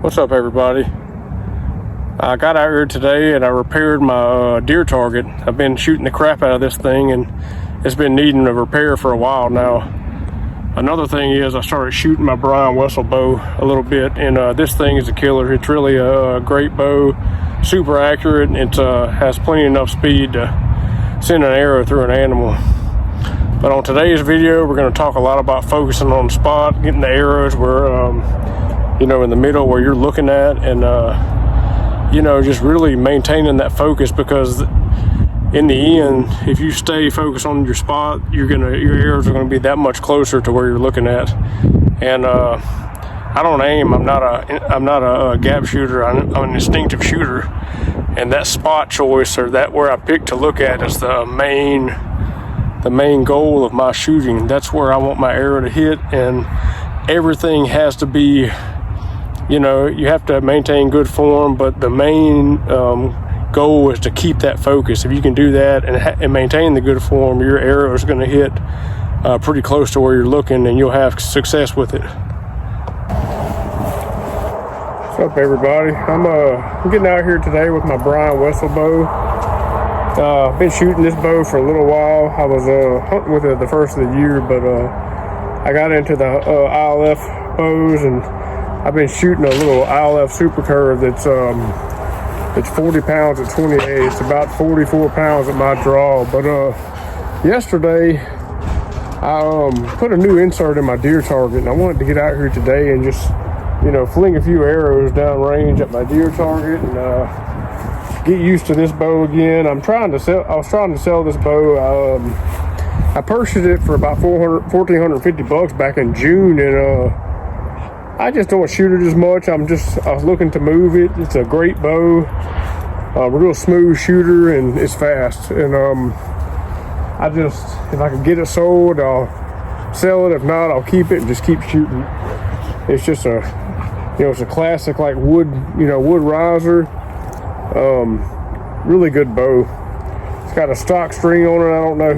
What's up, everybody? I got out here today and I repaired my deer target. I've been shooting the crap out of this thing and it's been needing a repair for a while now. Another thing is I started shooting my Brian Wessel bow a little bit, and this thing is a killer. It's really a great bow, super accurate. It has plenty enough speed to send an arrow through an animal. But on today's video, we're going to talk a lot about focusing on the spot, getting the arrows where in the middle where you're looking at, and just really maintaining that focus, because in the end, if you stay focused on your spot, your arrows are going to be that much closer to where you're looking at. And I don't aim. I'm not a gap shooter. I'm an instinctive shooter, and that spot choice, or that where I pick to look at, is the main goal of my shooting. That's where I want my arrow to hit, and everything has to be, you have to maintain good form, but the main goal is to keep that focus. If you can do that and maintain the good form, your arrow is going to hit pretty close to where you're looking, and you'll have success with it. What's up, everybody? I'm getting out here today with my Brian Wessel bow. I've been shooting this bow for a little while. I was hunting with it the first of the year, but I got into the ILF bows, and I've been shooting a little ILF super curve that's it's 40 pounds at 28. It's about 44 pounds at my draw. But yesterday I put a new insert in my deer target, and I wanted to get out here today and just fling a few arrows down range at my deer target and get used to this bow again. I was trying to sell this bow. I purchased it for about $1,450 back in June, and I just don't shoot it as much. I was looking to move it. It's a great bow, a real smooth shooter, and it's fast. And if I can get it sold, I'll sell it. If not, I'll keep it and just keep shooting. It's just it's a classic, like wood riser. Really good bow. It's got a stock string on it. I don't know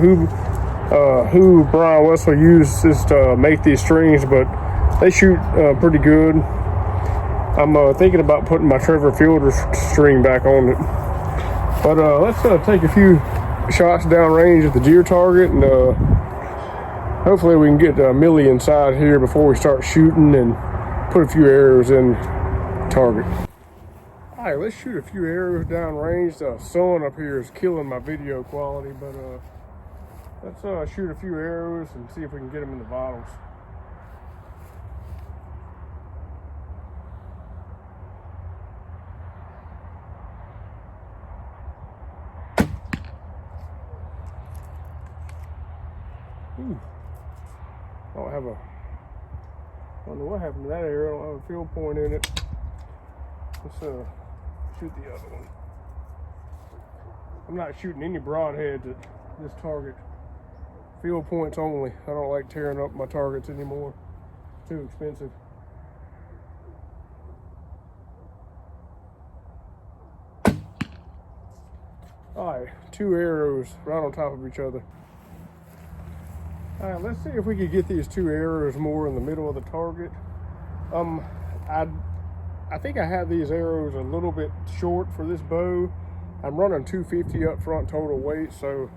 who Brian Wessel uses to make these strings, but they shoot pretty good. I'm thinking about putting my Trevor Fielder string back on it. But let's take a few shots down range at the deer target, and hopefully we can get Millie inside here before we start shooting and put a few arrows in target. All right, let's shoot a few arrows down range. The sun up here is killing my video quality, but let's shoot a few arrows and see if we can get them in the bottles. I don't know what happened to that arrow. I don't have a field point in it. Let's shoot the other one. I'm not shooting any broadheads at this target. Field points only. I don't like tearing up my targets anymore. It's too expensive. All right, 2 arrows right on top of each other. All right, let's see if we could get these 2 arrows more in the middle of the target. I think I have these arrows a little bit short for this bow. I'm running 250 up front total weight, so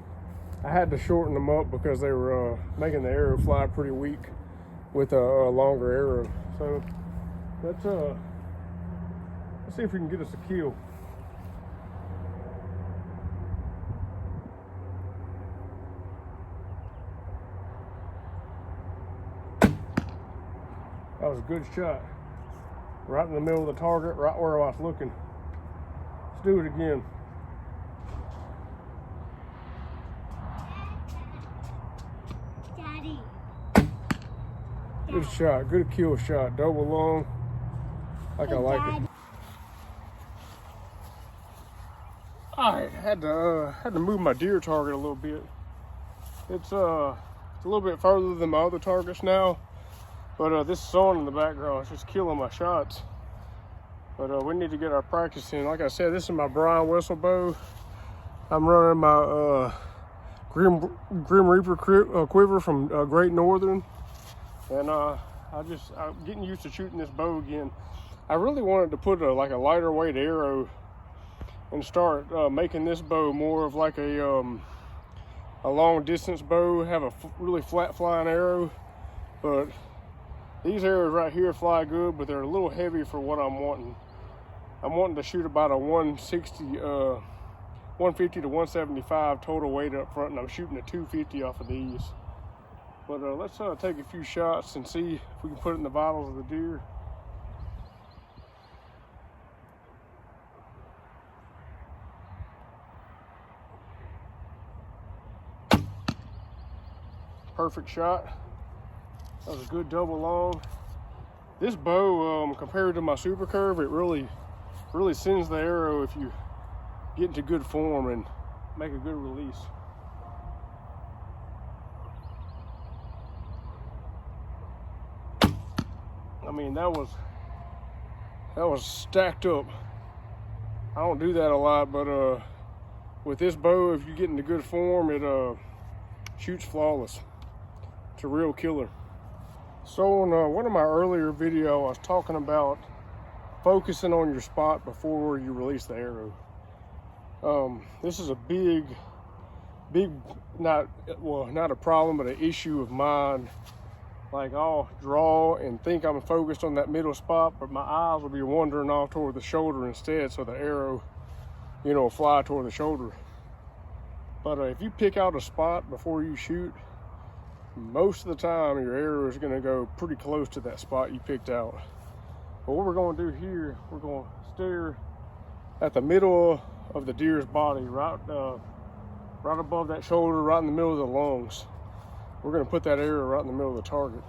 I had to shorten them up because they were making the arrow fly pretty weak with a longer arrow. So let's see if we can get us a kill. That was a good shot. Right in the middle of the target, right where I was looking. Let's do it again. Daddy. Good shot, good kill shot. Double lung, like I like it. All right, had to move my deer target a little bit. It's a little bit further than my other targets now. But this sun in the background is just killing my shots. But we need to get our practice in. Like I said, this is my Brian Wessel bow. I'm running my Grim Reaper quiver from Great Northern. And I'm getting used to shooting this bow again. I really wanted to put like a lighter weight arrow and start making this bow more of like a long distance bow, have a really flat flying arrow. But these arrows right here fly good, but they're a little heavy for what I'm wanting. I'm wanting to shoot about a 150 to 175 total weight up front, and I'm shooting a 250 off of these. But let's take a few shots and see if we can put it in the vitals of the deer. Perfect shot. That was a good double long. This bow, compared to my super curve, it really sends the arrow if you get into good form and make a good release. I mean, that was stacked up. I don't do that a lot, but with this bow, if you get into good form, it shoots flawless. It's a real killer. So in one of my earlier videos, I was talking about focusing on your spot before you release the arrow. This is a big, not a problem, but an issue of mine. Like, I'll draw and think I'm focused on that middle spot, but my eyes will be wandering off toward the shoulder instead, so the arrow, will fly toward the shoulder. But if you pick out a spot before you shoot, most of the time your arrow is going to go pretty close to that spot you picked out. But what we're going to do here, we're going to stare at the middle of the deer's body, right above that shoulder, right in the middle of the lungs. We're going to put that arrow right in the middle of the target.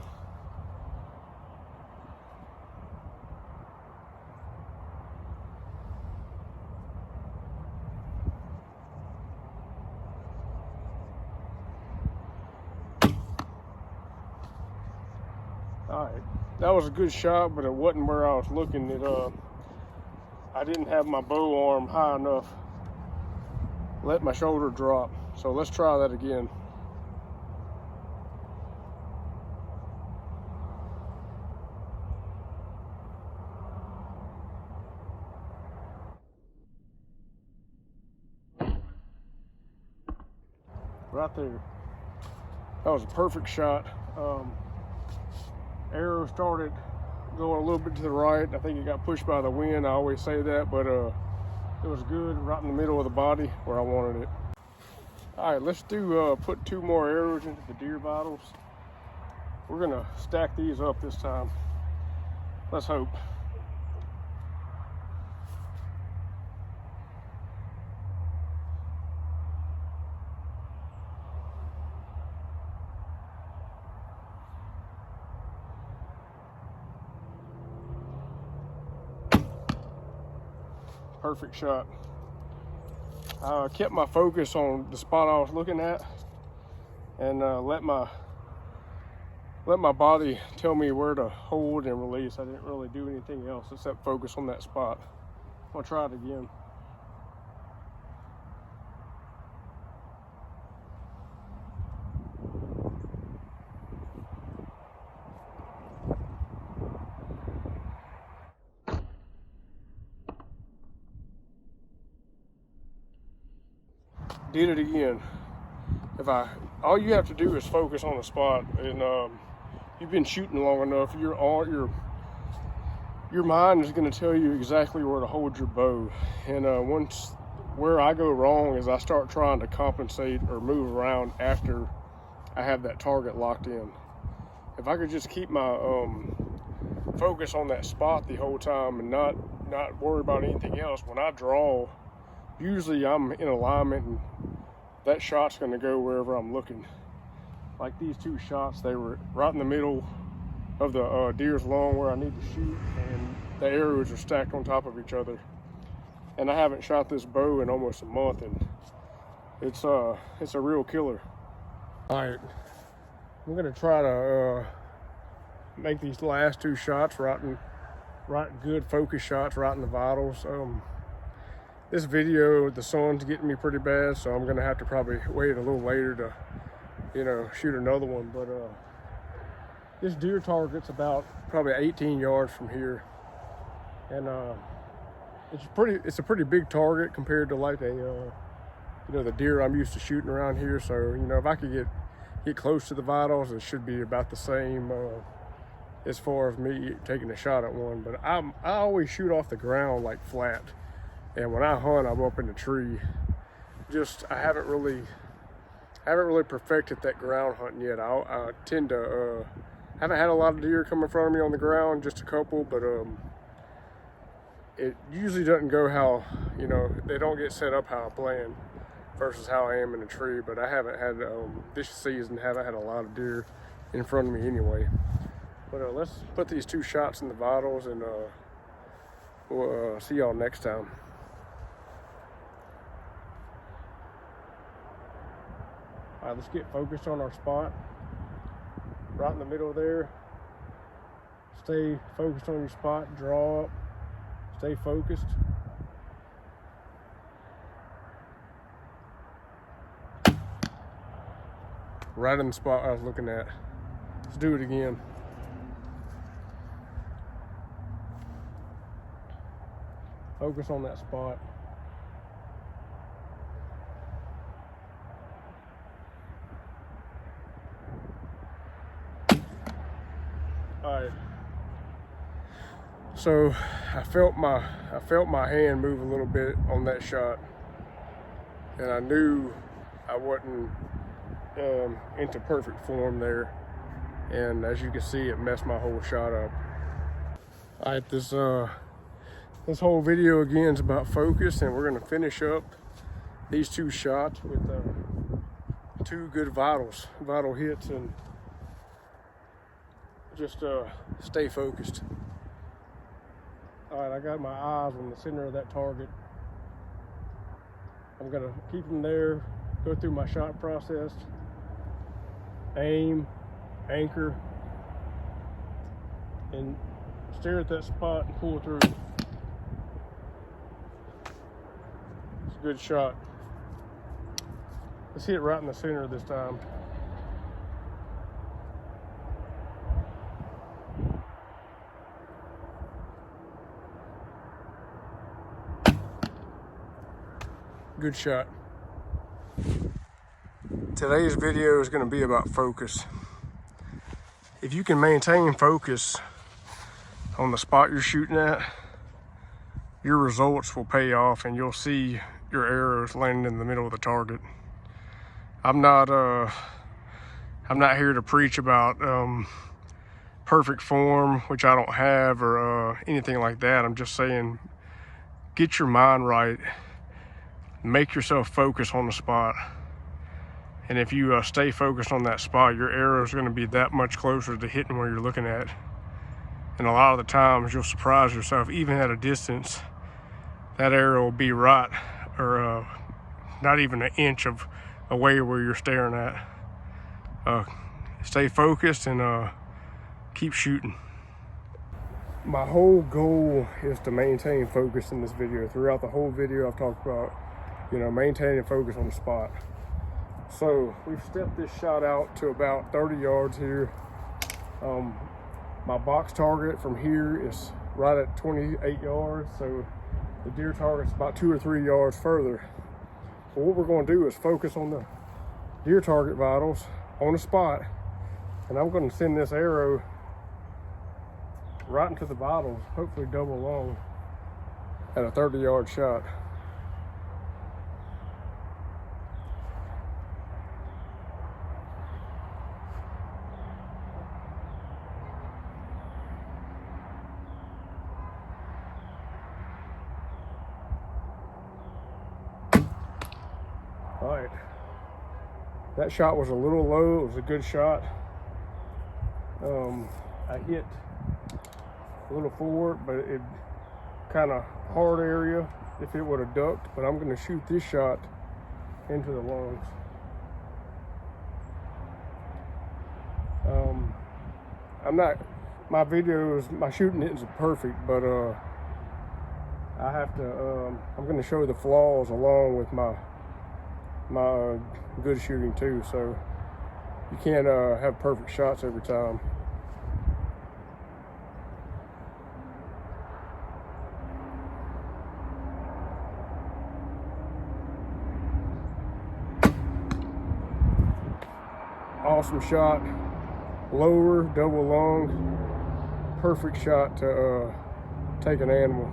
All right, that was a good shot, but it wasn't where I was looking. I didn't have my bow arm high enough. Let my shoulder drop. So let's try that again. Right there. That was a perfect shot. Arrow started going a little bit to the right. I think it got pushed by the wind. I always say that, but it was good right in the middle of the body where I wanted it. All right, let's put 2 more arrows into the deer vitals. We're gonna stack these up this time. Let's hope. Perfect shot. I kept my focus on the spot I was looking at, and let my body tell me where to hold and release. I didn't really do anything else except focus on that spot. I'm gonna try it again. Did it again. All you have to do is focus on the spot, and you've been shooting long enough. Your mind is going to tell you exactly where to hold your bow. And where I go wrong is I start trying to compensate or move around after I have that target locked in. If I could just keep my focus on that spot the whole time and not worry about anything else, when I draw, usually I'm in alignment and that shot's going to go wherever I'm looking. Like these 2 shots, they were right in the middle of the deer's lung where I need to shoot, and the arrows are stacked on top of each other. And I haven't shot this bow in almost a month, and it's a real killer. All right, I'm going to try to make these last 2 shots right good focus shots right in the vitals. This video, the sun's getting me pretty bad, so I'm gonna have to probably wait a little later to, shoot another one. But this deer target's about probably 18 yards from here. and it's a pretty big target compared to like the deer I'm used to shooting around here. So if I could get close to the vitals, it should be about the same as far as me taking a shot at one. But I always shoot off the ground like flat, and when I hunt, I'm up in the tree. I haven't really perfected that ground hunting yet. I tend to haven't had a lot of deer come in front of me on the ground, just a couple, but it usually doesn't go how, they don't get set up how I plan versus how I am in a tree. But I haven't had, this season, haven't had a lot of deer in front of me anyway. But let's put these 2 shots in the vitals, and we'll see y'all next time. All right, let's get focused on our spot. Right in the middle there. Stay focused on your spot, draw up, stay focused. Right in the spot I was looking at. Let's do it again. Focus on that spot. All right. So I felt my hand move a little bit on that shot, and I knew I wasn't into perfect form there. And as you can see, it messed my whole shot up. All right, this whole video again is about focus, and we're gonna finish up these 2 shots with 2 good vital hits, and just stay focused. All right, I got my eyes on the center of that target. I'm gonna keep them there, go through my shot process, aim, anchor, and stare at that spot and pull through. It's a good shot. Let's hit right in the center this time. Good shot. Today's video is going to be about focus. If you can maintain focus on the spot you're shooting at, your results will pay off, and you'll see your arrows landing in the middle of the target. I'm not here to preach about perfect form, which I don't have, or anything like that. I'm just saying, get your mind right. Make yourself focus on the spot. And if you stay focused on that spot, your arrow is going to be that much closer to hitting where you're looking at. And a lot of the times you'll surprise yourself, even at a distance, that arrow will be right, or not even an inch away where you're staring at. Stay focused and keep shooting. My whole goal is to maintain focus in this video. Throughout the whole video, I've talked about maintaining focus on the spot. So we've stepped this shot out to about 30 yards here. My box target from here is right at 28 yards. So the deer target's about 2 or 3 yards further. Well, what we're going to do is focus on the deer target vitals on the spot. And I'm going to send this arrow right into the vitals, hopefully double long, at a 30-yard shot. All right, that shot was a little low. It was a good shot. I hit a little forward, but it kind of hard area if it would have ducked. But I'm going to shoot this shot into the lungs. My shooting isn't perfect, but I have to. I'm going to show the flaws along with my good shooting too. So you can't have perfect shots every time. awesome shot. Lower, double lung, perfect shot to take an animal.